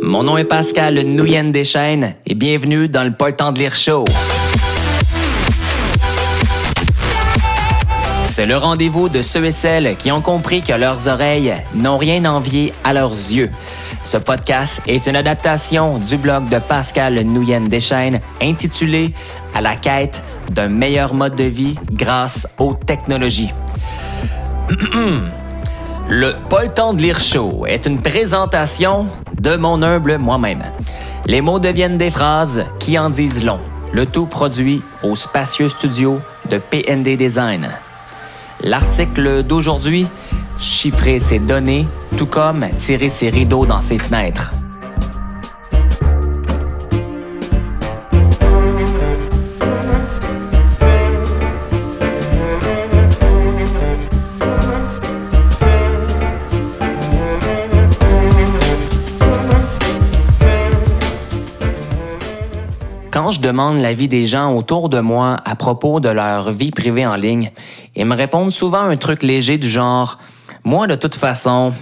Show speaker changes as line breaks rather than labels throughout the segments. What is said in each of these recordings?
Mon nom est Pascal Nouyen Deschênes et bienvenue dans le Pas le temps de lire show. C'est le rendez-vous de ceux et celles qui ont compris que leurs oreilles n'ont rien envié à leurs yeux. Ce podcast est une adaptation du blog de Pascal Nouyen Deschênes intitulé « À la quête d'un meilleur mode de vie grâce aux technologies ». Le Pas le temps de lire show est une présentation de mon humble moi-même. Les mots deviennent des phrases qui en disent long. Le tout produit au spacieux studio de PND Design. L'article d'aujourd'hui, chiffrer ses données, tout comme tirer ses rideaux dans ses fenêtres. Quand je demande l'avis des gens autour de moi à propos de leur vie privée en ligne, ils me répondent souvent un truc léger du genre « Moi, de toute façon,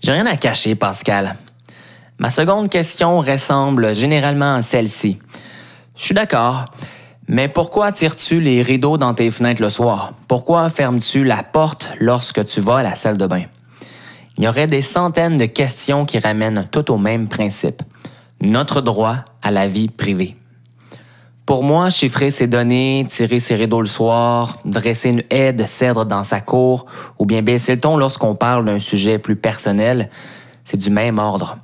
j'ai rien à cacher, Pascal. » Ma seconde question ressemble généralement à celle-ci. Je suis d'accord, mais pourquoi tires-tu les rideaux dans tes fenêtres le soir? Pourquoi fermes-tu la porte lorsque tu vas à la salle de bain? Il y aurait des centaines de questions qui ramènent tout au même principe. Notre droit à la vie privée. Pour moi, chiffrer ses données, tirer ses rideaux le soir, dresser une haie de cèdre dans sa cour ou bien baisser le ton lorsqu'on parle d'un sujet plus personnel, c'est du même ordre.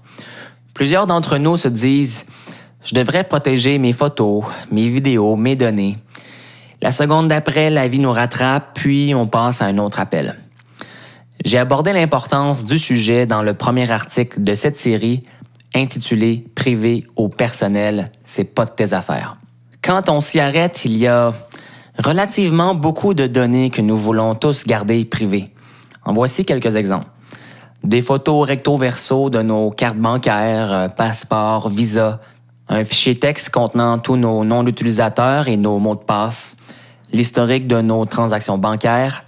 Plusieurs d'entre nous se disent « Je devrais protéger mes photos, mes vidéos, mes données. » La seconde d'après, la vie nous rattrape, puis on passe à un autre appel. J'ai abordé l'importance du sujet dans le premier article de cette série intitulé « Privé au personnel, c'est pas de tes affaires ». Quand on s'y arrête, il y a relativement beaucoup de données que nous voulons tous garder privées. En voici quelques exemples. Des photos recto-verso de nos cartes bancaires, passeports, visas, un fichier texte contenant tous nos noms d'utilisateurs et nos mots de passe, l'historique de nos transactions bancaires,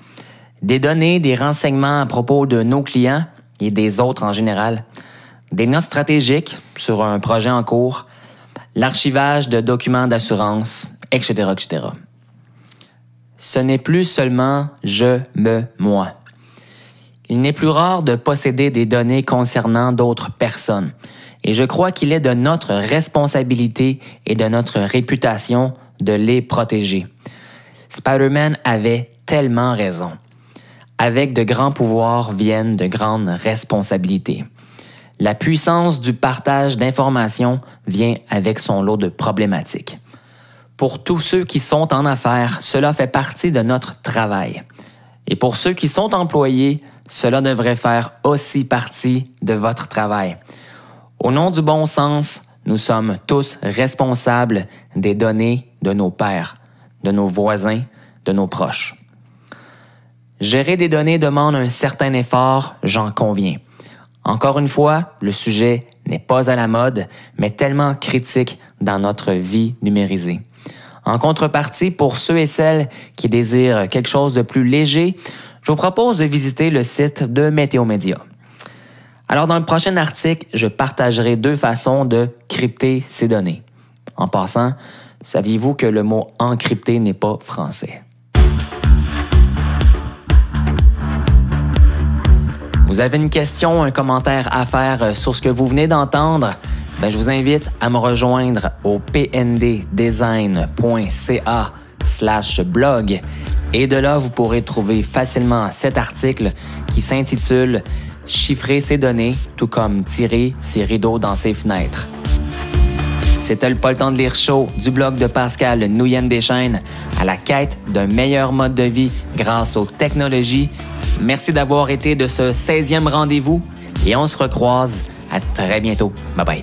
des données, des renseignements à propos de nos clients et des autres en général, des notes stratégiques sur un projet en cours, l'archivage de documents d'assurance, etc., etc. Ce n'est plus seulement « je, me, moi ». Il n'est plus rare de posséder des données concernant d'autres personnes. Et je crois qu'il est de notre responsabilité et de notre réputation de les protéger. Spider-Man avait tellement raison. Avec de grands pouvoirs viennent de grandes responsabilités. La puissance du partage d'informations vient avec son lot de problématiques. Pour tous ceux qui sont en affaires, cela fait partie de notre travail. Et pour ceux qui sont employés, cela devrait faire aussi partie de votre travail. Au nom du bon sens, nous sommes tous responsables des données de nos pairs, de nos voisins, de nos proches. Gérer des données demande un certain effort, j'en conviens. Encore une fois, le sujet n'est pas à la mode, mais tellement critique dans notre vie numérisée. En contrepartie, pour ceux et celles qui désirent quelque chose de plus léger, je vous propose de visiter le site de Météo Média. Alors, dans le prochain article, je partagerai 2 façons de crypter ces données. En passant, saviez-vous que le mot « encrypter » n'est pas français? Vous avez une question, un commentaire à faire sur ce que vous venez d'entendre? Je vous invite à me rejoindre au pnddesign.ca/blog et de là, vous pourrez trouver facilement cet article qui s'intitule « Chiffrer ses données, tout comme tirer ses rideaux dans ses fenêtres ». C'était le Pas le temps de lire show du blog de Pascal Nouyen Deschênes à la quête d'un meilleur mode de vie grâce aux technologies. Merci d'avoir été de ce 16e rendez-vous et on se recroise à très bientôt. Bye bye.